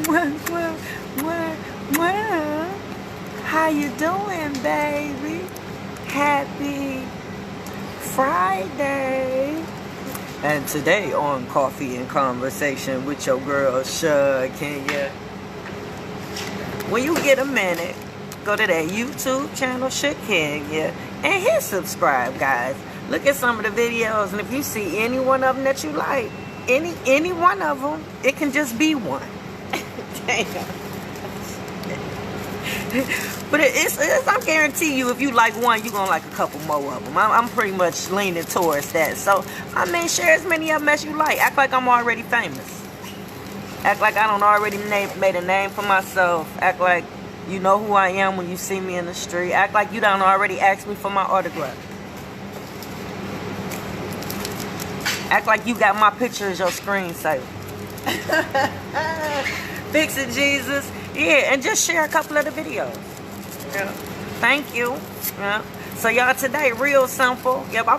Mwah. How you doing, baby? Happy Friday. And today on Coffee and Conversation with your girl, Shakenya. When you get a minute, go to that YouTube channel, Shakenya, and hit subscribe, guys. Look at some of the videos, and if you see any one of them that you like, any one of them, it can just be one. Damn. But I guarantee you, if you like one, you're going to like a couple more of them. I'm pretty much leaning towards that. So, I mean, share as many of them as you like. Act like I'm already famous. Act like I don't already made a name for myself. Act like you know who I am when you see me in the street. Act like you don't already ask me for my autograph. Act like you got my picture as your screensaver. Fix it, Jesus. Yeah, and just share a couple of the videos. Yeah. Thank you. Yeah. So y'all, today, real simple. Yep, I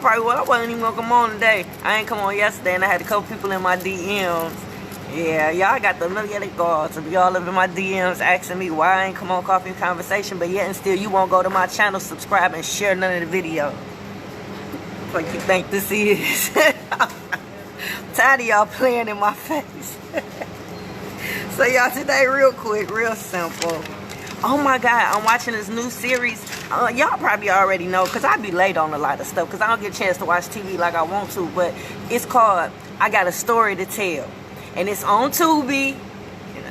wasn't even gonna come on today. I ain't come on yesterday, and I had a couple people in my DMs. Yeah, y'all got the look at it go to be all up in my DMs asking me why I ain't come on Coffee and Conversation, but yet and still you won't go to my channel, subscribe, and share none of the videos. Like you think this is. I'm tired of y'all playing in my face. So y'all, today real quick, real simple. Oh my God, I'm watching this new series. Y'all probably already know, because I be late on a lot of stuff, because I don't get a chance to watch TV like I want to, but it's called I Got a Story to Tell. And it's on Tubi.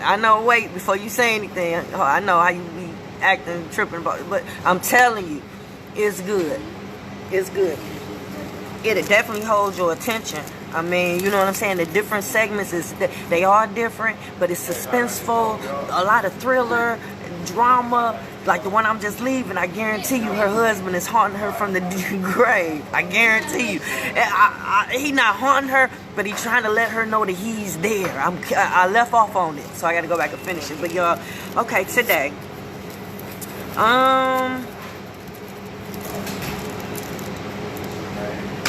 I know, wait, before you say anything, I know how you be acting, tripping about it, but I'm telling you, it's good. It's good. It'll definitely hold your attention. I mean, you know what I'm saying? The different segments, they are different, but it's suspenseful, a lot of thriller, drama. Like the one I'm just leaving, I guarantee you her husband is haunting her from the grave. I guarantee you. He not haunting her, but he's trying to let her know that he's there. I left off on it, so I got to go back and finish it. But y'all, okay, today.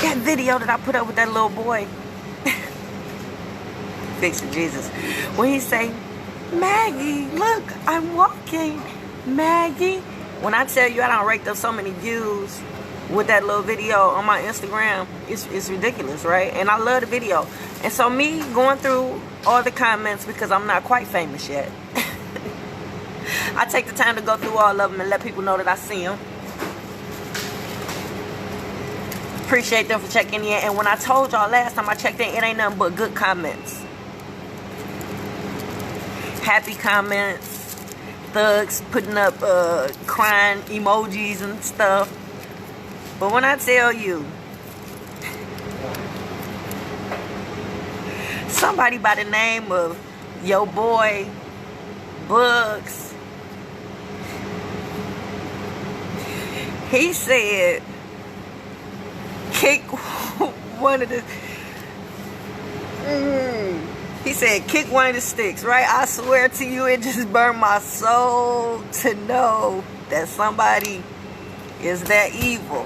That video that I put up with that little boy. Fix it, Jesus. When he say, Maggie, look, I'm walking. Maggie. When I tell you I done raked up so many views with that little video on my Instagram, it's ridiculous, right? And I love the video. And so me going through all the comments, because I'm not quite famous yet, I take the time to go through all of them and let people know that I see them. Appreciate them for checking in. And when I told y'all last time I checked in, it ain't nothing but good comments. Happy comments. Thugs putting up crying emojis and stuff. But when I tell you, somebody by the name of your boy Bugs, he said, kick one of the he said kick one of the sticks, right? I swear to you, it just burned my soul to know that somebody is that evil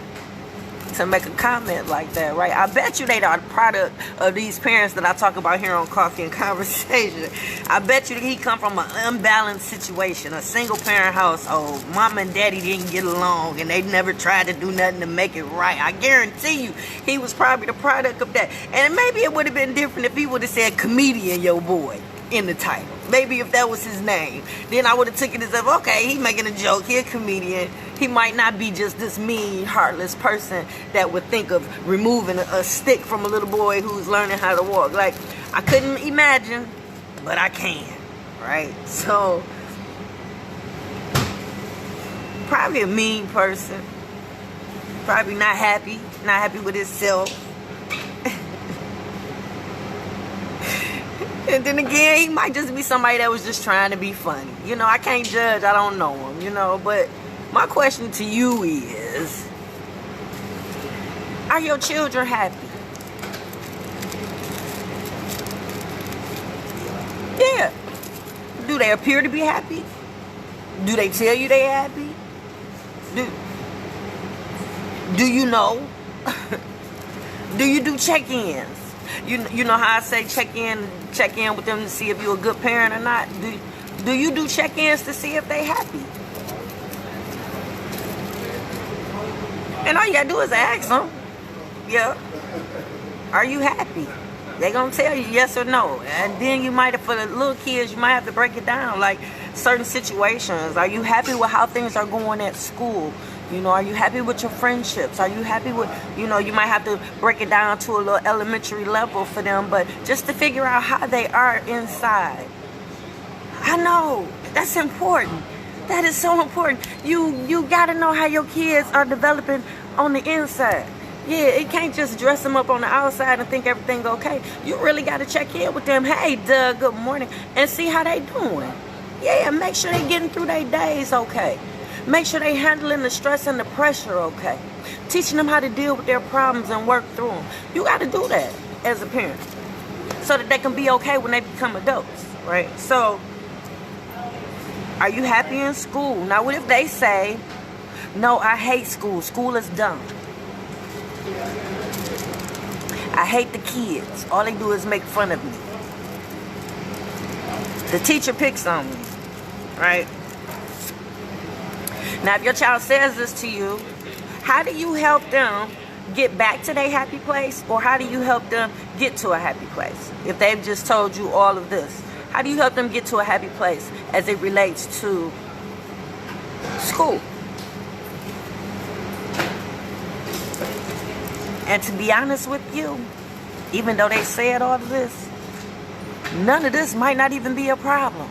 to make a comment like that, right? I bet you they are the product of these parents that I talk about here on Coffee and Conversation. I bet you that he come from an unbalanced situation, a single parent household. Mom and daddy didn't get along and they never tried to do nothing to make it right. I guarantee you he was probably the product of that. And maybe it would have been different if he would have said comedian your boy in the title. Maybe if that was his name, then I would have taken it as, okay, he making a joke, he a comedian. He might not be just this mean, heartless person that would think of removing a stick from a little boy who's learning how to walk. Like, I couldn't imagine, but I can, right? So, probably a mean person. Probably not happy with himself. And then again, he might just be somebody that was just trying to be funny. You know, I can't judge. I don't know him, you know. But my question to you is, are your children happy? Yeah. Do they appear to be happy? Do they tell you they're happy? Do you know? Do you do check-ins? You know how I say check in with them to see if you're a good parent or not? Do you do check-ins to see if they happy? And all you gotta do is ask them, yeah, are you happy? They gonna tell you yes or no. And then you might, for the little kids, you might have to break it down, like certain situations. Are you happy with how things are going at school? You know, are you happy with your friendships? Are you happy with, you know, you might have to break it down to a little elementary level for them, but just to figure out how they are inside. I know, that's important. That is so important. You gotta know how your kids are developing on the inside. Yeah, it can't just dress them up on the outside and think everything okay. You really gotta check in with them. Hey, Doug, good morning, and see how they doing. Yeah, make sure they getting through their days okay. Make sure they handling the stress and the pressure okay. Teaching them how to deal with their problems and work through them. You got to do that as a parent so that they can be okay when they become adults, right? So, are you happy in school? Now, what if they say, no, I hate school. School is dumb. I hate the kids. All they do is make fun of me. The teacher picks on me, right? Now, if your child says this to you, how do you help them get back to their happy place? Or how do you help them get to a happy place? If they've just told you all of this, how do you help them get to a happy place as it relates to school? And to be honest with you, even though they said all of this, none of this might not even be a problem.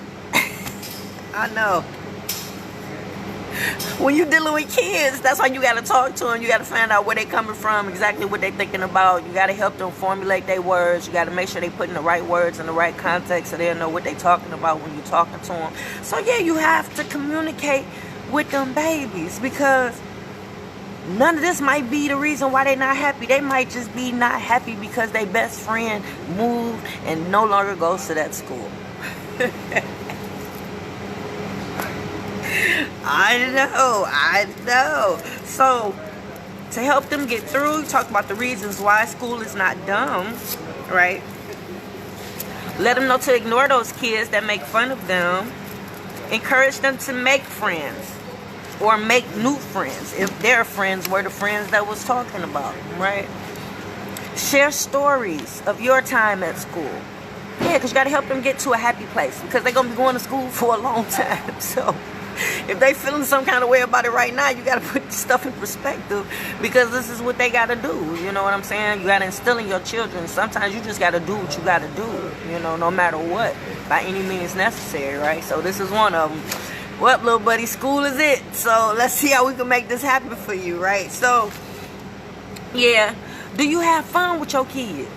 I know. When you're dealing with kids, that's why you got to talk to them. You got to find out where they're coming from, exactly what they're thinking about. You got to help them formulate their words. You got to make sure they're putting the right words in the right context so they'll know what they're talking about when you're talking to them. So, yeah, you have to communicate with them babies, because none of this might be the reason why they're not happy. They might just be not happy because their best friend moved and no longer goes to that school. I know. So, to help them get through, talk about the reasons why school is not dumb, right? Let them know to ignore those kids that make fun of them. Encourage them to make friends or make new friends if their friends were the friends that was talking about, right? Share stories of your time at school. Yeah, because you got to help them get to a happy place, because they're going to be going to school for a long time. So, if they feeling some kind of way about it right now, you got to put stuff in perspective, because this is what they got to do. You know what I'm saying? You got to instill in your children. Sometimes you just got to do what you got to do, you know, no matter what, by any means necessary, right? So this is one of them. Well, little buddy, school is it. So let's see how we can make this happen for you, right? So, yeah. Do you have fun with your kids?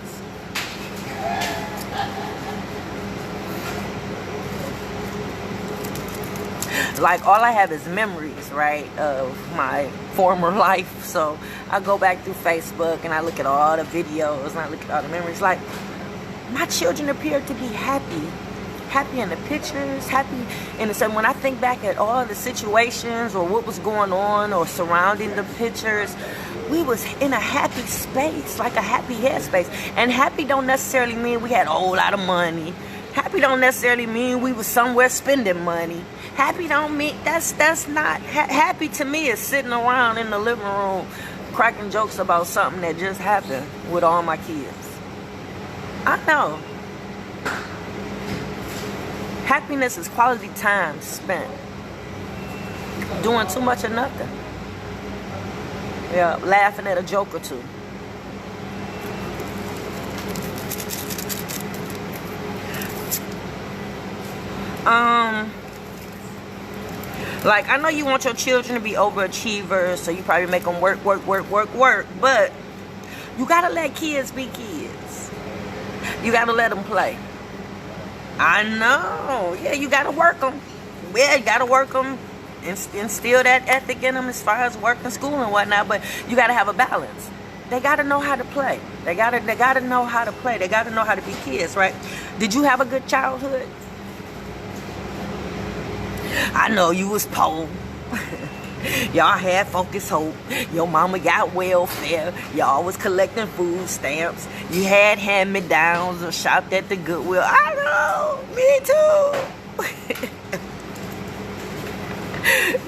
Like, all I have is memories, right, of my former life. So I go back through Facebook and I look at all the videos and I look at all the memories. Like, my children appear to be happy in the pictures, happy in the sun. When I think back at all the situations or what was going on or surrounding the pictures, we was in a happy space, like a happy headspace. And happy don't necessarily mean we had a whole lot of money. Happy don't necessarily mean we was somewhere spending money. Happy don't mean, that's not, happy to me is sitting around in the living room cracking jokes about something that just happened with all my kids. I know. Happiness is quality time spent doing too much of nothing. Yeah, laughing at a joke or two. Like, I know you want your children to be overachievers, so you probably make them work, but you gotta let kids be kids. You gotta let them play. I know. Yeah, you gotta work them. Yeah, you gotta work them and instill that ethic in them as far as work and school and whatnot, but you gotta have a balance. They gotta know how to play. They gotta know how to play. They gotta know how to be kids, right? Did you have a good childhood? I know you was poor. Y'all had Focus Hope. Your mama got welfare. Y'all was collecting food stamps. You had hand-me-downs or shopped at the Goodwill. I know. Me too.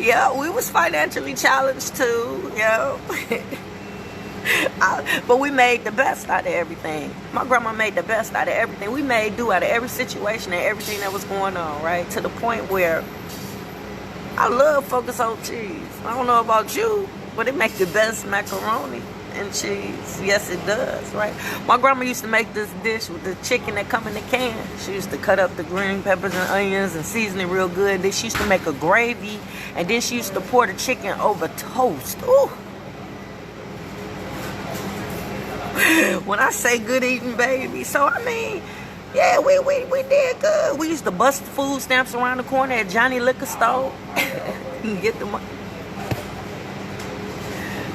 Yeah, we was financially challenged too. Yeah. But we made the best out of everything. My grandma made the best out of everything. We made do out of every situation and everything that was going on, right? To the point where I love Focus on cheese. I don't know about you, but it makes the best macaroni and cheese. Yes, it does, right? My grandma used to make this dish with the chicken that come in the can. She used to cut up the green peppers and onions and season it real good. Then she used to make a gravy, and then she used to pour the chicken over toast. Ooh. When I say good eating, baby, so I mean, yeah, we did good. We used to bust food stamps around the corner at Johnny Liquor Store. Get the money.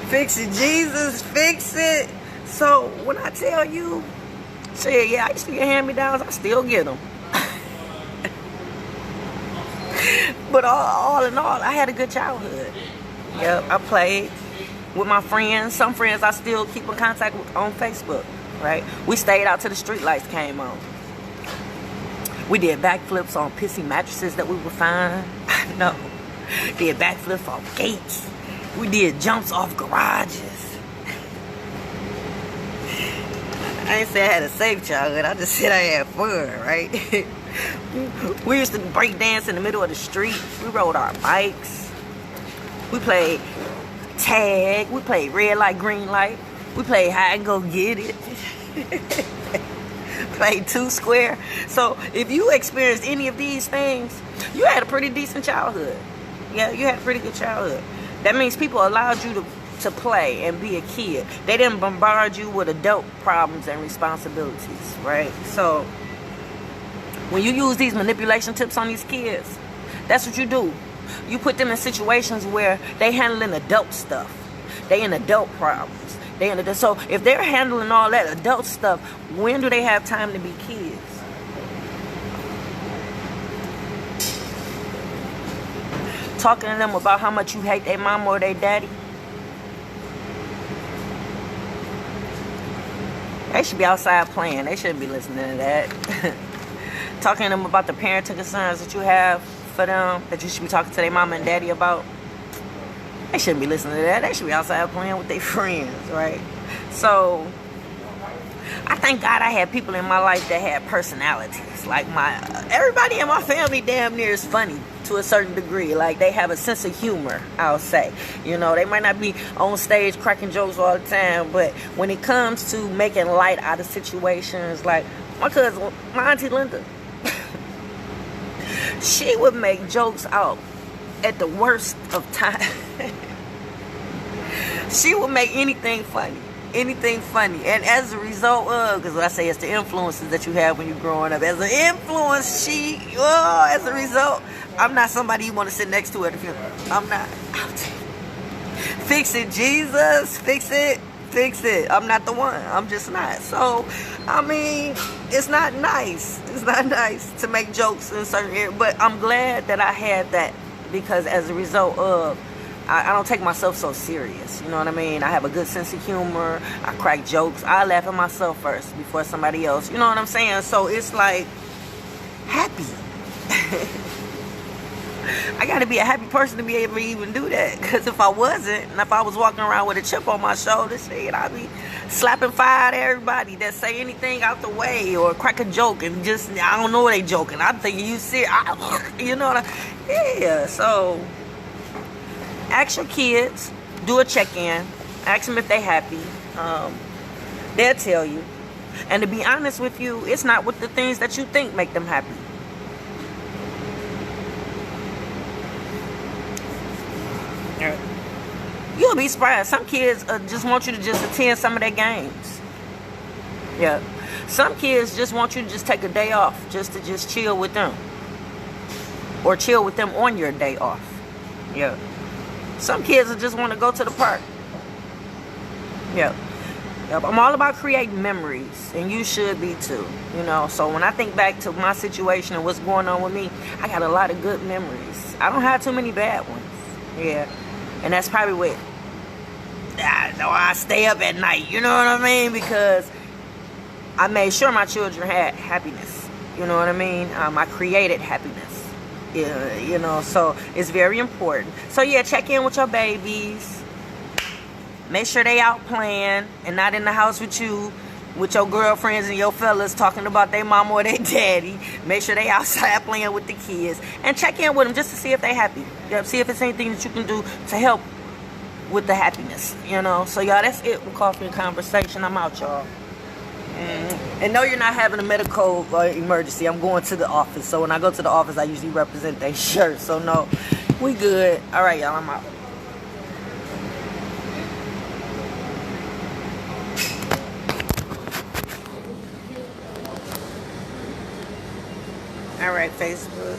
Fix it, Jesus, fix it. So when I tell you, say, yeah, I used to get hand-me-downs, I still get them. But all in all, I had a good childhood. Yep, I played with my friends. Some friends I still keep in contact with on Facebook, right? We stayed out till the street lights came on. We did backflips on pissy mattresses that we would find. No. Did backflips off gates. We did jumps off garages. I ain't say I had a safe childhood. I just said I had fun, right? We used to break dance in the middle of the street. We rode our bikes. We played tag. We played red light, green light. We played hide and go get it. Played two square. So if you experienced any of these things, you had a pretty decent childhood. Yeah, you had a pretty good childhood. That means people allowed you to play and be a kid. They didn't bombard you with adult problems and responsibilities, right? So when you use these manipulation tips on these kids, that's what you do. You put them in situations where they handling adult stuff. They in adult problems. So if they're handling all that adult stuff, when do they have time to be kids? Talking to them about how much you hate their mama or their daddy. They should be outside playing. They shouldn't be listening to that. Talking to them about the parenting concerns that you have for them, that you should be talking to their mama and daddy about. They shouldn't be listening to that. They should be outside playing with their friends, right? So I thank God I had people in my life that had personalities. Like everybody in my family damn near is funny to a certain degree. Like they have a sense of humor, I'll say. You know, they might not be on stage cracking jokes all the time, but when it comes to making light out of situations, like my cousin, my auntie Linda, she would make jokes out at the worst of times. She would make anything funny. And as a result of, because I say it's the influences that you have when you're growing up. As an influence, as a result, I'm not somebody you want to sit next to at a funeral. I'm not. Fix it, Jesus. Fix it. I'm not the one. I'm just not. So, I mean, it's not nice. It's not nice to make jokes in certain areas. But I'm glad that I had that, because as a result of, I don't take myself so serious. You know what I mean? I have a good sense of humor. I crack jokes. I laugh at myself first before somebody else. You know what I'm saying? So it's like happy. I got to be a happy person to be able to even do that. Because if I wasn't, and if I was walking around with a chip on my shoulder, shit, I'd be slapping fire at everybody that say anything out the way or crack a joke and just, I don't know what they joking. I'm thinking you see, you know what yeah, so ask your kids, do a check-in, ask them if they happy. They'll tell you. And to be honest with you, it's not with the things that you think make them happy. You'll be surprised. Some kids just want you to just attend some of their games. Yeah. Some kids just want you to just take a day off, just to just chill with them. Or chill with them on your day off. Yeah. Some kids just want to go to the park. Yeah. Yep. I'm all about creating memories, and you should be too. You know, so when I think back to my situation and what's going on with me, I got a lot of good memories. I don't have too many bad ones. Yeah. And that's probably what I stay up at night. You know what I mean? Because I made sure my children had happiness. You know what I mean? I created happiness. Yeah, you know, so it's very important. So yeah, check in with your babies. Make sure they out playing and not in the house with you, with your girlfriends and your fellas talking about their mama or their daddy. Make sure they outside playing with the kids. And check in with them just to see if they happy. See if it's anything that you can do to help with the happiness, you know. So y'all, that's it with Coffee and Conversation. I'm out, y'all. And no, you're not having a medical emergency. I'm going to the office. So when I go to the office, I usually represent their shirt. So no, we good. All right, y'all, I'm out. All right, Facebook.